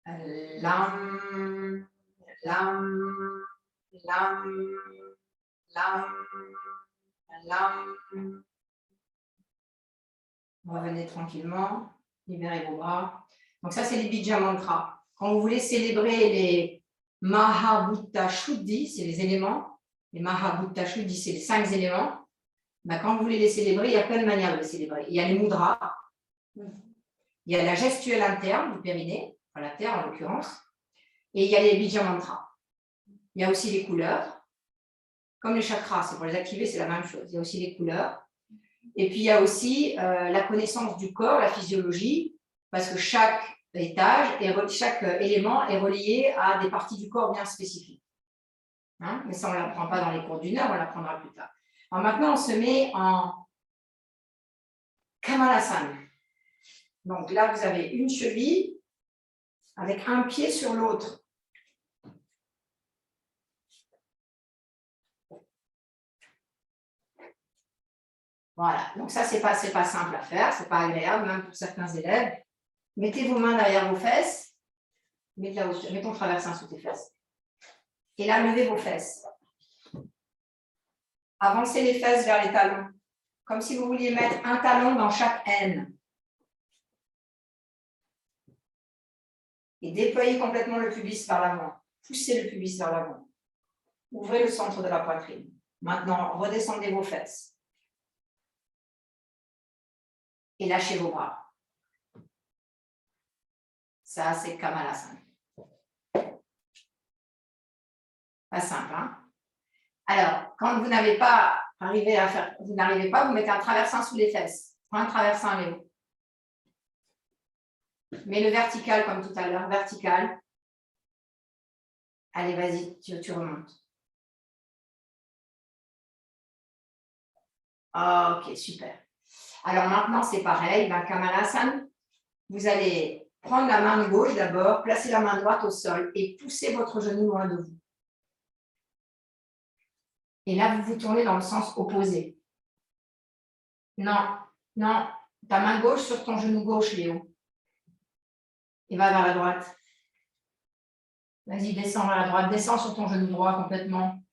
Speaker 1: Lam, lam, lam, lam, lam. Revenez tranquillement, libérez vos bras. Donc ça, c'est les bija mantras. Quand vous voulez célébrer les Mahabhuta Shuddhi, c'est les éléments. Les Mahabhuta Shuddhi, c'est les 5 éléments. Ben, quand vous voulez les célébrer, il y a plein de manières de les célébrer. Il y a les mudras, il y a la gestuelle interne du périnée, enfin la terre en l'occurrence, et il y a les bija mantras. Il y a aussi les couleurs, comme les chakras, c'est pour les activer, c'est la même chose. Il y a aussi les couleurs. Et puis, il y a aussi la connaissance du corps, la physiologie, parce que chaque étage, chaque élément est relié à des parties du corps bien spécifiques. Hein? Mais ça, on ne l'apprend pas dans les cours d'une heure, on l'apprendra plus tard. Alors maintenant, on se met en Kamalasana. Donc là, vous avez une cheville avec un pied sur l'autre. Voilà, donc ça, c'est pas simple à faire, c'est pas agréable, même pour certains élèves. Mettez vos mains derrière vos fesses, mets ton traversin sous tes fesses. Et là, levez vos fesses. Avancez les fesses vers les talons, comme si vous vouliez mettre un talon dans chaque aine. Et déployez complètement le pubis vers l'avant. Poussez le pubis vers l'avant. Ouvrez le centre de la poitrine. Maintenant, redescendez vos fesses. Et lâchez vos bras. Ça, c'est Kamalasana. Pas simple, hein? Alors, quand vous n'avez pas arrivé à faire, vous n'arrivez pas, vous mettez un traversin sous les fesses. Prends un traversin, Léo. Mets le vertical comme tout à l'heure, vertical. Allez, vas-y, tu remontes. Ok, super. Alors maintenant, c'est pareil, Kamalasana. Vous allez prendre la main gauche d'abord, placer la main droite au sol et pousser votre genou loin de vous. Et là, vous vous tournez dans le sens opposé. Non, non, ta main gauche sur ton genou gauche, Léo. Et va vers la droite. Vas-y, descends vers la droite. Descends sur ton genou droit complètement.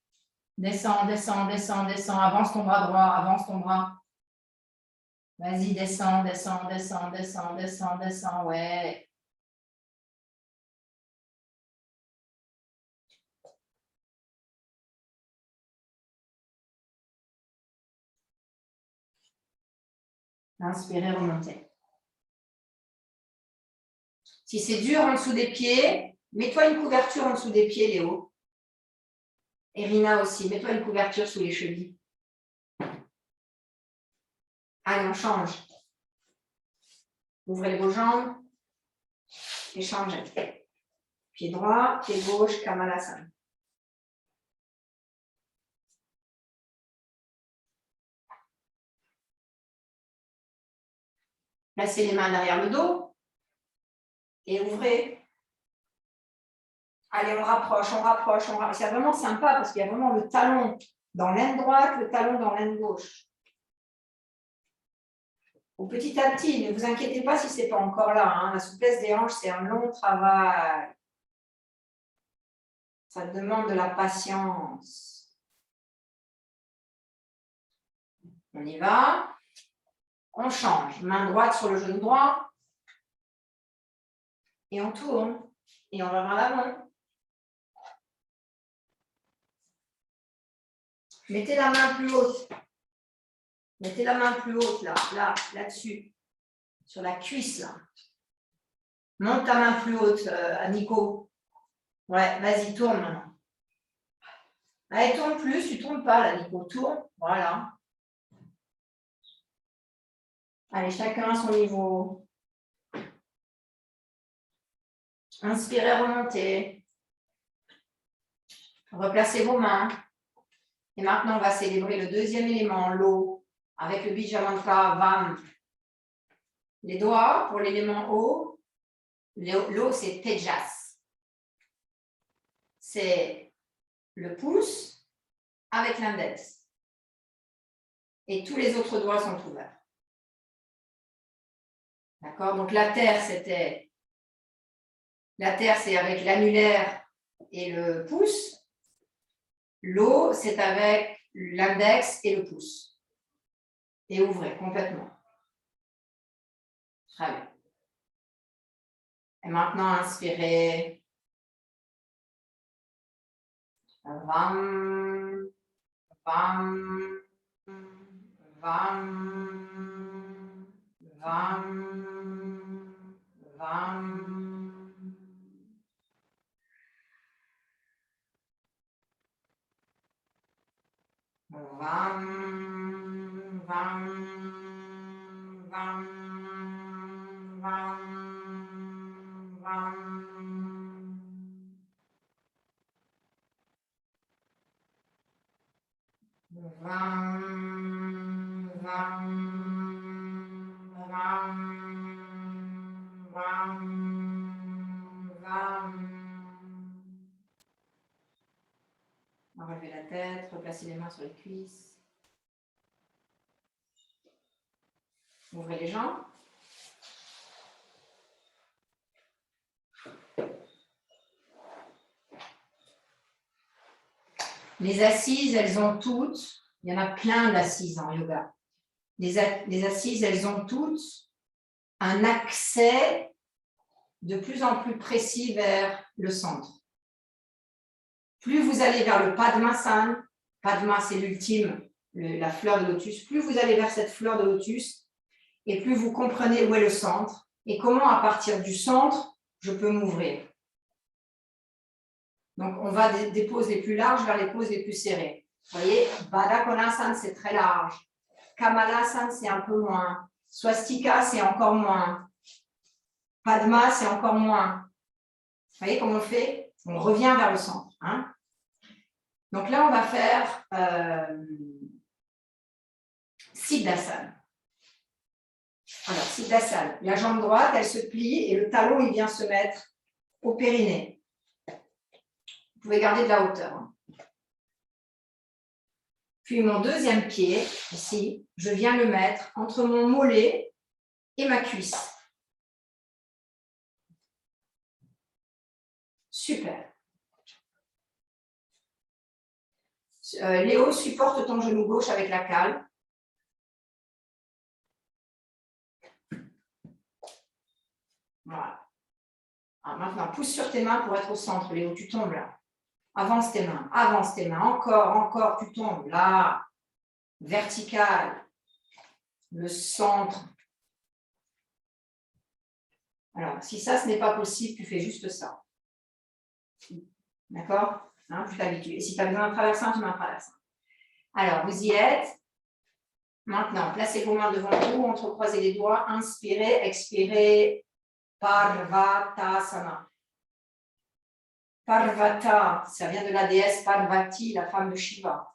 Speaker 1: Descends, descends, descends, descends. Avance ton bras droit, avance ton bras. Vas-y, descends, descends, descends, descends, descends, descends. Ouais. Inspirez, remontez. Si c'est dur en dessous des pieds, mets-toi une couverture en dessous des pieds, Léo. Et Rina aussi, mets-toi une couverture sous les chevilles. Allez, on change. Ouvrez vos jambes et changez. Pied droit, pied gauche, Kamalasana. Placez les mains derrière le dos et ouvrez. Allez, on rapproche, on rapproche, on rapproche. C'est vraiment sympa parce qu'il y a vraiment le talon dans l'aine droite, le talon dans l'aine gauche. Au petit à petit, ne vous inquiétez pas si ce n'est pas encore là. Hein. La souplesse des hanches, c'est un long travail. Ça demande de la patience. On y va. On change. Main droite sur le genou droit. Et on tourne. Et on va vers l'avant. Mettez la main plus haute. Mettez la main plus haute, là-dessus. Sur la cuisse, là. Monte ta main plus haute, à Nico. Ouais, vas-y, tourne maintenant. Allez, tourne plus, tu ne tournes pas, là, Nico. Tourne, voilà. Allez, chacun à son niveau. Inspirez, remontez. Replacez vos mains. Et maintenant, on va célébrer le deuxième élément, l'eau, avec le Bija Mantra Vam. Les doigts pour l'élément eau. L'eau, c'est Tejas. C'est le pouce avec l'index. Et tous les autres doigts sont ouverts. D'accord? Donc la terre, c'est avec l'annulaire et le pouce. L'eau, c'est avec l'index et le pouce. Et ouvrez complètement. Très bien. Et maintenant, inspirez. Vam, vam, vam, vam, vam. Vam, vam, vam, vam, vam. Vam, vam, vam, vam, vam. Relevez la tête, replacez les mains sur les cuisses. Ouvrez les jambes. Les assises, elles ont toutes, il y en a plein d'assises en yoga. Les assises, elles ont toutes un accès de plus en plus précis vers le centre. plus vous allez vers le Padmasana, Padma c'est l'ultime, la fleur de lotus, plus vous allez vers cette fleur de lotus, et plus vous comprenez où est le centre, et comment à partir du centre, je peux m'ouvrir. Donc, on va des poses les plus larges vers les poses les plus serrées. Vous voyez, Baddha Konasana, c'est très large. Kamalasana, c'est un peu moins. Swastika, c'est encore moins. Padma, c'est encore moins. Vous voyez comment on fait? On revient vers le centre. Hein? Donc là, on va faire Siddhasana. Alors, Siddhasana, la jambe droite, elle se plie et le talon, il vient se mettre au périnée. Vous pouvez garder de la hauteur. Hein. Puis mon deuxième pied, ici, je viens le mettre entre mon mollet et ma cuisse. Super. Léo, supporte ton genou gauche avec la cale. Voilà. Alors maintenant, pousse sur tes mains pour être au centre, Léo, tu tombes là. Avance tes mains, encore, tu tombes là. Vertical. Le centre. Alors, si ça, ce n'est pas possible, tu fais juste ça. D'accord? Hein, tu t'habitues. Et si tu as besoin d'un traversin, tu mets un traversin. Alors, vous y êtes. Maintenant, placez vos mains devant vous, entrecroisez les doigts, inspirez, expirez. Parvatasana. Parvata, ça vient de la déesse Parvati, la femme de Shiva.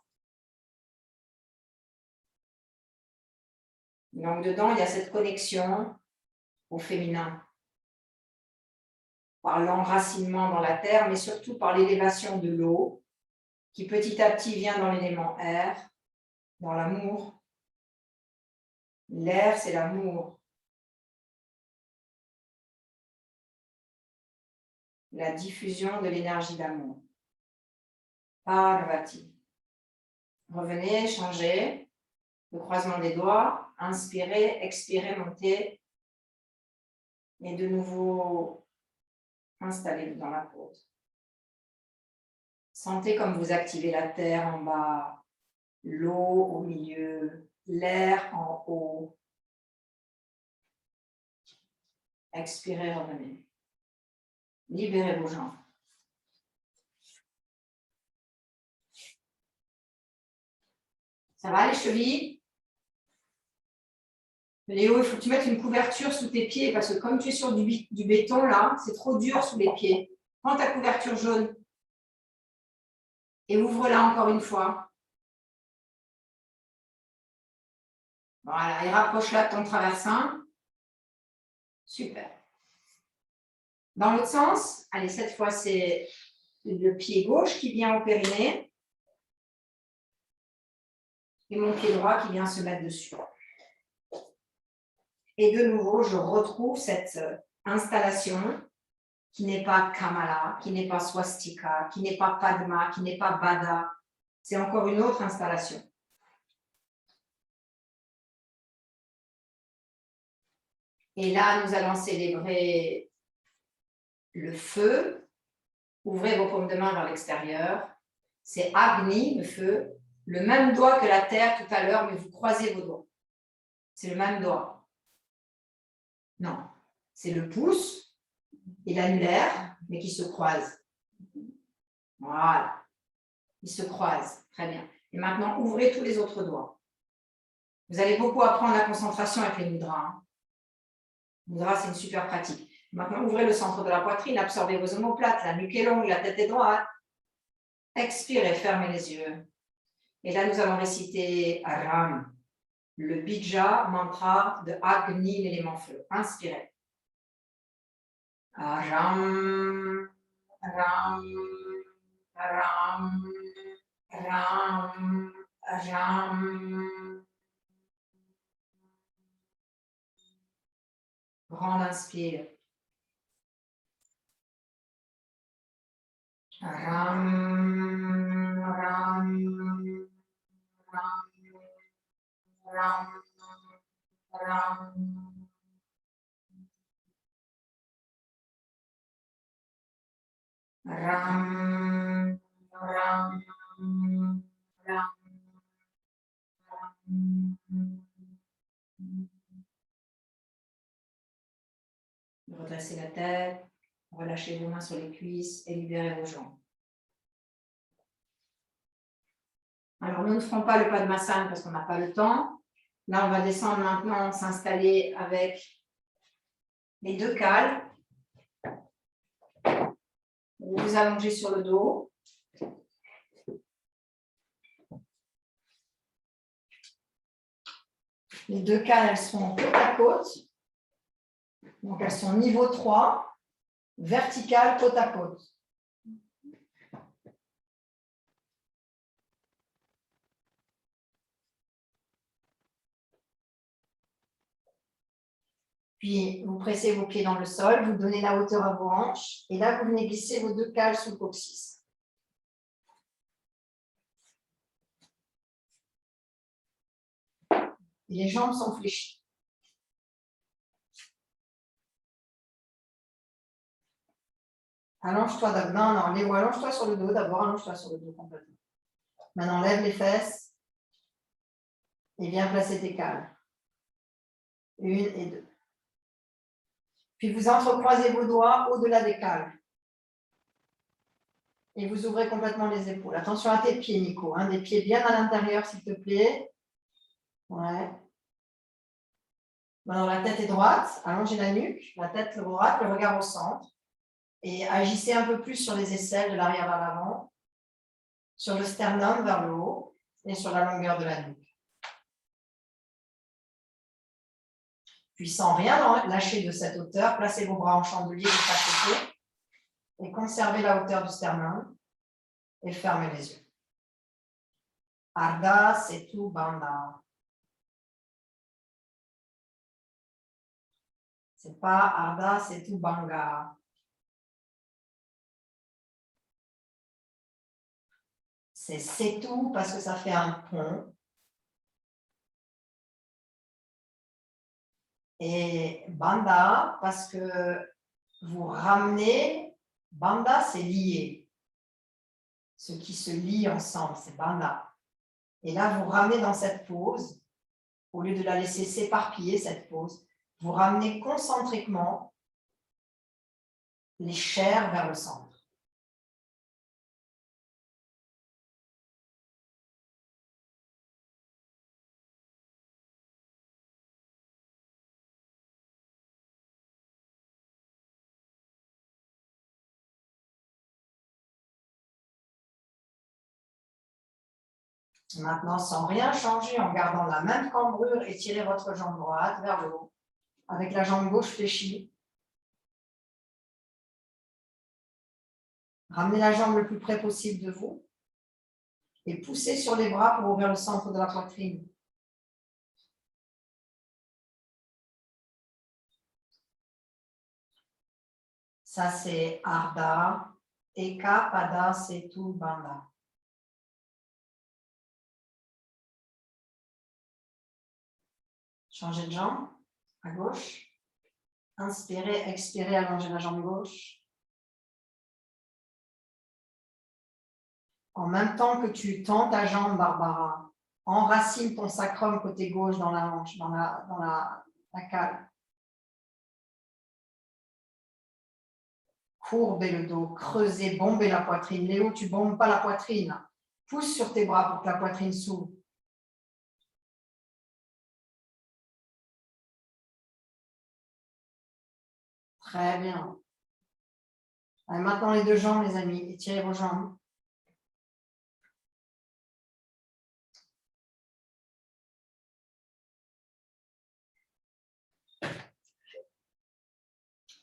Speaker 1: Donc, dedans, il y a cette connexion au féminin. Par l'enracinement dans la terre, mais surtout par l'élévation de l'eau, qui petit à petit vient dans l'élément air, dans l'amour. L'air, c'est l'amour. La diffusion de l'énergie d'amour. Parvati. Revenez, changez. Le croisement des doigts. Inspirez, expirez, montez. Et de nouveau, installez-vous dans la pose. Sentez comme vous activez la terre en bas, l'eau au milieu, l'air en haut. Expirez, revenez. Libérez vos jambes. Ça va les chevilles? Léo, il faut que tu mettes une couverture sous tes pieds parce que comme tu es sur du béton là, c'est trop dur sous les pieds. Prends ta couverture jaune et ouvre-la encore une fois. Voilà, et rapproche-la de ton traversin. Super. Dans l'autre sens, allez, cette fois, c'est le pied gauche qui vient au périnée et mon pied droit qui vient se mettre dessus. Et de nouveau, je retrouve cette installation qui n'est pas Kamala, qui n'est pas Swastika, qui n'est pas Padma, qui n'est pas Baddha. C'est encore une autre installation. Et là, nous allons célébrer le feu. Ouvrez vos paumes de main vers l'extérieur. C'est Agni, le feu. Le même doigt que la terre tout à l'heure, mais vous croisez vos doigts. C'est le même doigt. Non, c'est le pouce et l'annulaire, mais qui se croisent. Voilà. Ils se croisent. Très bien. Et maintenant, ouvrez tous les autres doigts. Vous allez beaucoup apprendre la concentration avec les mudras. Hein. Mudra, c'est une super pratique. Maintenant, ouvrez le centre de la poitrine, absorbez vos omoplates, la nuque est longue, la tête est droite. Expirez, fermez les yeux. Et là, nous allons réciter Ram, le bija mantra de Agni, l'élément feu. Inspirez. Ram, Ram, Ram, Ram, Ram. Grande inspire. Ram, Ram, Ram, Ram, Ram. Ram, Redressez la tête, relâchez vos mains sur les cuisses et libérez vos jambes. Alors, nous ne ferons pas le Padmasana parce qu'on n'a pas le temps. Là, on va descendre maintenant, s'installer avec les deux cales. Vous vous allongez sur le dos. Les deux cales, elles sont côte à côte. Donc, elles sont niveau 3, verticales, côte à côte. Puis, vous pressez vos pieds dans le sol, vous donnez la hauteur à vos hanches. Et là, vous venez glisser vos deux cales sous le coccyx. Et les jambes sont fléchies. Allonge-toi d'abord. Non, Léo, allonge-toi sur le dos d'abord. Allonge-toi sur le dos complètement. Maintenant, lève les fesses. Et viens placer tes cales. 1 et 2. Puis vous entrecroisez vos doigts au-delà des cales. Et vous ouvrez complètement les épaules. Attention à tes pieds, Nico. Hein, des pieds bien à l'intérieur, s'il te plaît. Ouais. Maintenant, la tête est droite. Allongez la nuque. La tête droite, le regard au centre. Et agissez un peu plus sur les aisselles de l'arrière vers l'avant. Sur le sternum vers le haut. Et sur la longueur de la nuque. Puis sans rien lâcher de cette hauteur, placez vos bras en chandelier de chaque côté et conservez la hauteur du sternum et fermez les yeux. Ardha Setu Bandha. C'est pas Ardha Setu Banga. C'est Setu parce que ça fait un pont. Et Bandha parce que vous ramenez, Bandha c'est lié. Ce qui se lie ensemble, c'est Bandha. Et là, vous ramenez dans cette pose, au lieu de la laisser s'éparpiller, cette pose, vous ramenez concentriquement les chairs vers le centre. Maintenant, sans rien changer, en gardant la même cambrure, étirez votre jambe droite vers le haut, avec la jambe gauche fléchie. Ramenez la jambe le plus près possible de vous et poussez sur les bras pour ouvrir le centre de la poitrine. Ça, c'est Ardha, Eka, Pada, Setu, Bandha. Changez de jambe à gauche. Inspirez, expirez, allongez la jambe gauche. En même temps que tu tends ta jambe, Barbara, enracine ton sacrum côté gauche dans la hanche, dans la cale. Courbez le dos, creusez, bombez la poitrine. Léo, tu ne bombes pas la poitrine. Pousse sur tes bras pour que la poitrine s'ouvre. Très bien. Allez, maintenant les deux jambes, les amis. Étirez vos jambes.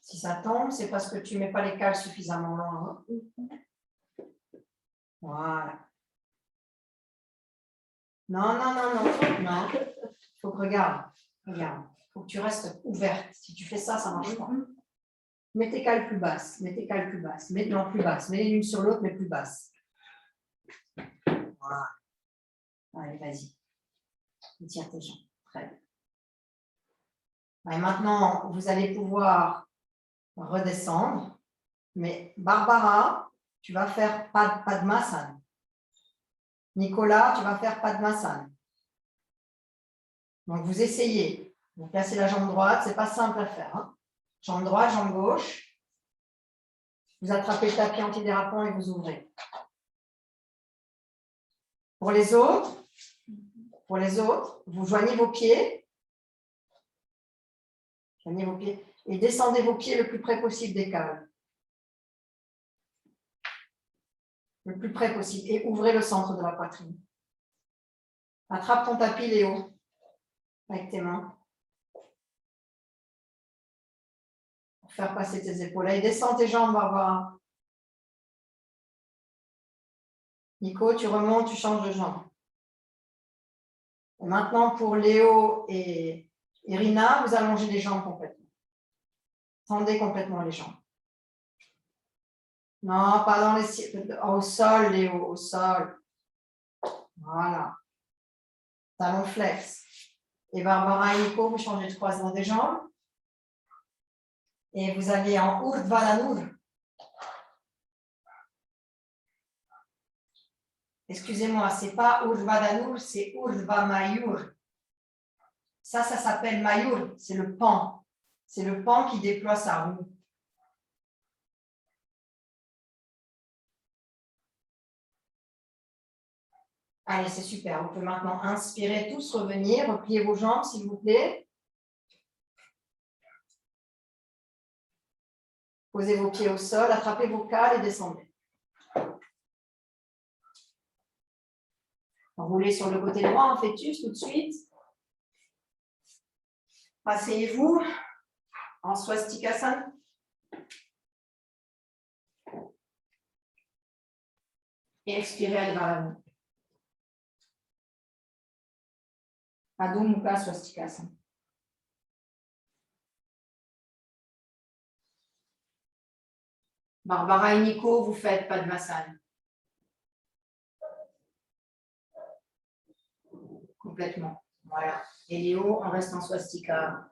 Speaker 1: Si ça tombe, c'est parce que tu ne mets pas les cales suffisamment loin. Voilà. Non. Non. Il faut que regarde. Il faut que tu restes ouverte. Si tu fais ça, ça ne marche pas. Mets tes cales plus basses. Mets tes cales plus basses. Non, plus basses. Mets-les l'une sur l'autre, mais plus basses. Voilà. Allez, vas-y. Étire tes jambes. Très bien. Et maintenant, vous allez pouvoir redescendre. Mais Barbara, tu vas faire Padmasana. Nicolas, tu vas faire Padmasana. Donc, vous essayez. Vous placez la jambe droite, ce n'est pas simple à faire. Hein. Jambe droite, jambe gauche. Vous attrapez le tapis antidérapant et vous ouvrez. Pour les autres, vous joignez vos pieds. Joignez vos pieds et descendez vos pieds le plus près possible des câbles. Le plus près possible. Et ouvrez le centre de la poitrine. Attrape ton tapis, Léo, avec tes mains. Pour faire passer tes épaules. Et descends tes jambes, Barbara. Nico, tu remontes, tu changes de jambe. Et maintenant, pour Léo et Irina, vous allongez les jambes complètement. Tendez complètement les jambes. Non, pas dans les... Au sol, Léo, au sol. Voilà. Talon flex. Et Barbara et Nico, vous changez de croisement des jambes. Et vous allez en Urdhva Dhanur. Excusez-moi, ce n'est pas Urdhva Dhanur, c'est Urdhva Mayur. Ça s'appelle Mayur, c'est le pan. C'est le pan qui déploie sa roue. Allez, c'est super. Vous pouvez maintenant inspirer, tous revenir. Repliez vos jambes, s'il vous plaît. Posez vos pieds au sol, attrapez vos cales et descendez. Roulez sur le côté droit en fœtus tout de suite. Asseyez-vous en swastikasana. Et expirez, allez vers l'avant. Adho Mukha Swastikasana. Barbara et Nico, vous faites Padmasana. Complètement. Voilà. Et Léo, on reste en swastika.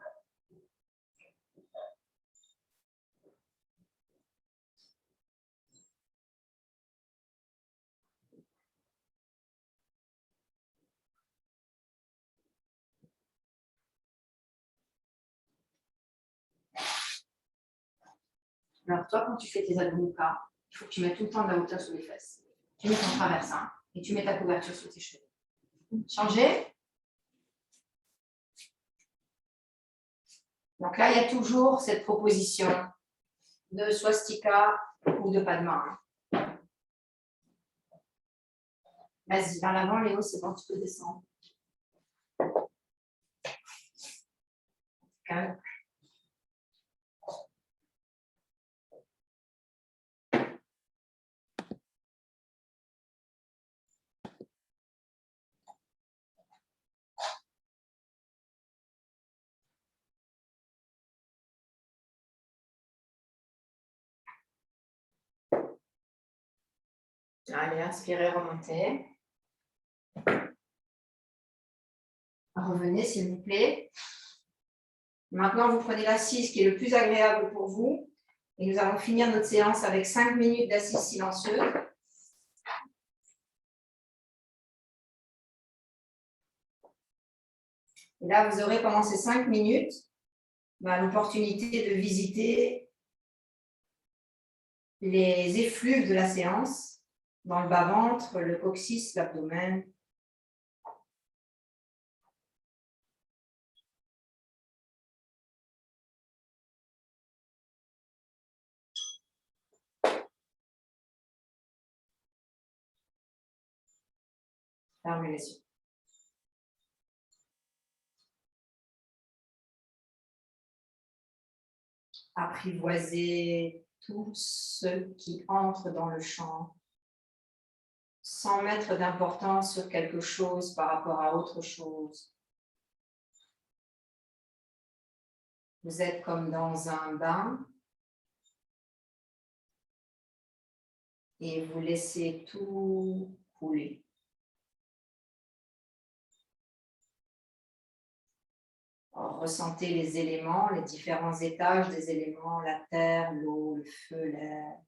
Speaker 1: Alors, toi, quand tu fais tes Adho Mukha, il faut que tu mettes tout le temps de la hauteur sur les fesses. Tu mets ton traversin et tu mets ta couverture sur tes cheveux. Changer. Donc là, il y a toujours cette proposition de swastika ou de padma. Vas-y, vers l'avant, Léo, c'est bon, tu peux descendre. Calme. Allez, inspirez, remontez. Revenez, s'il vous plaît. Maintenant, vous prenez l'assise qui est le plus agréable pour vous. Et nous allons finir notre séance avec 5 minutes d'assise silencieuse. Et là, vous aurez pendant ces 5 minutes l'opportunité de visiter les effluves de la séance dans le bas-ventre, le coccyx, l'abdomen. Fermez les yeux. Apprivoisez tout ce qui entre dans le champ sans mettre d'importance sur quelque chose par rapport à autre chose. Vous êtes comme dans un bain et vous laissez tout couler. Alors, ressentez les éléments, les différents étages des éléments, la terre, l'eau, le feu, l'air.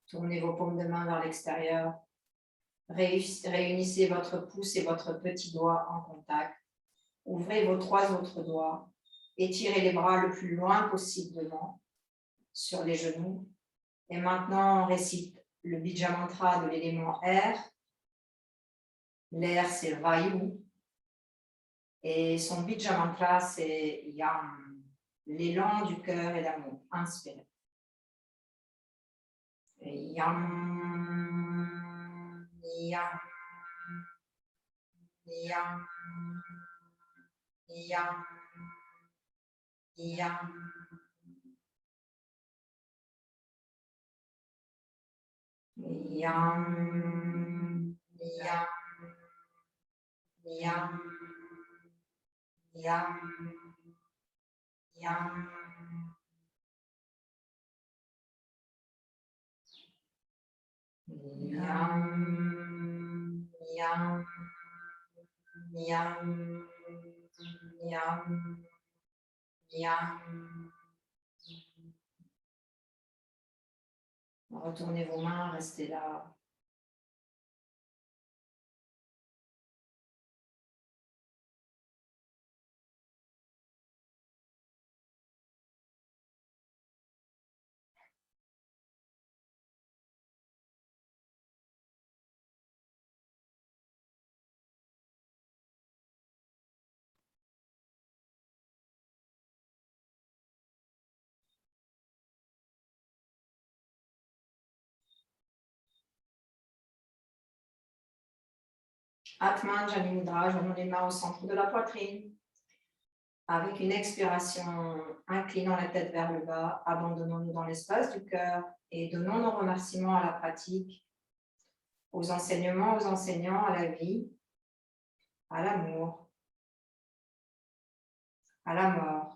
Speaker 1: Tournez vos paumes de main vers l'extérieur. Réunissez votre pouce et votre petit doigt en contact. Ouvrez vos 3 autres doigts. Étirez les bras le plus loin possible devant, sur les genoux. Et maintenant, on récite le Bija Mantra de l'élément air. L'air, c'est Vayu. Et son Bija Mantra, c'est Yam, l'élan du cœur et d'amour. Inspirez. Yam, Yam, Yam, Yam, Yam. Yam, Yam, Yam, Yam, Yam. Yam, Yam, Yam, Yam, Yam. Retournez vos mains, restez là. Atman Jani Mudra, joignons les mains au centre de la poitrine. Avec une expiration, inclinons la tête vers le bas, abandonnons-nous dans l'espace du cœur et donnons nos remerciements à la pratique, aux enseignements, aux enseignants, à la vie, à l'amour, à la mort.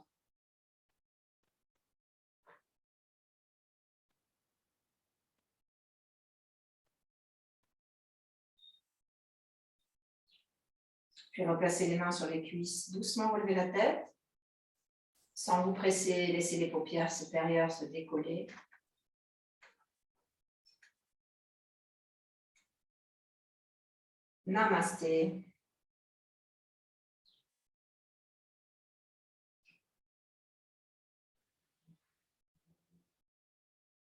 Speaker 1: Puis replacez les mains sur les cuisses, doucement relevez la tête. Sans vous presser, laissez les paupières supérieures se décoller. Namasté.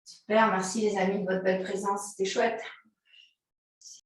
Speaker 1: Super, merci les amis de votre belle présence, c'était chouette.